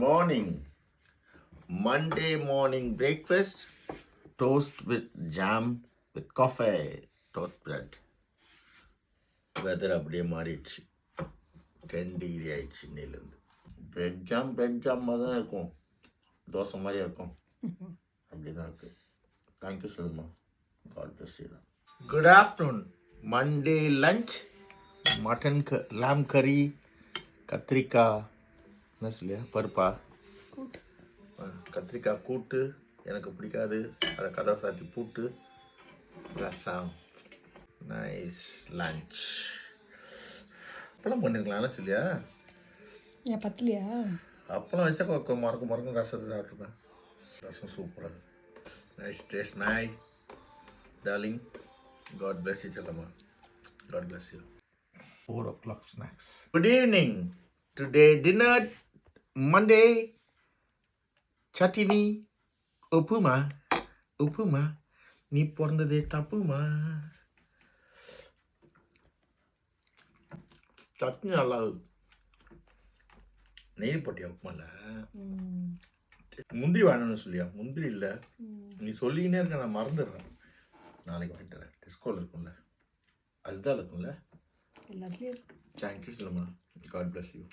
morning. Monday morning breakfast. Toast with jam with coffee. Toast bread. Weather அப்படியே மாறிடுச்சு. 10 degree ஆயிடுச்சு இன்னையிலேருந்து. Bread jam மாதிரி தான் இருக்கும். தோசை மாதிரியா இருக்கும். அப்படி தான் இருக்கு. தேங்க்யூ சொல்லுமா. God bless you. Good afternoon. Monday lunch mutton lamb கறி, கத்திரிக்காய் என்ன சொல்லியா பருப்பா கத்திரிக்காய் கூட்டு எனக்கு பிடிக்காது, அதை கதவை சாத்தி பூட்டு, ரசம். Nice lunch. அப்பளம் பண்ணிருக்கலாம்ல சொல்லியா? ஏன் பத்தலையா? அப்பளம் வச்சா மறக்கும் ரசத்தை சாப்பிட்ருப்பேன். ரசம் சூப்பராக. Nice taste my darling. God bless you செல்லம்மா. God bless you. 4 o'clock snacks. Good evening. Today dinner Monday. Chatini. உப்புமா நீ பிறந்ததே தப்புமா. சட்னி நல்லா நெய் போட்டியா உப்புமால? முந்திரி வாங்கணும்னு சொல்லியா? முந்திரி இல்லை, நீ சொல்லிக்கினே இருக்க, நான் மறந்துடுறேன். நாளைக்கு வாங்கிட்டு வரேன். டிஸ்கோவில் இருக்கும்ல, அதுதான் இருக்கும்ல, எல்லாத்துலேயும் இருக்கு. தேங்க்யூ சொல்லுமா. God bless you.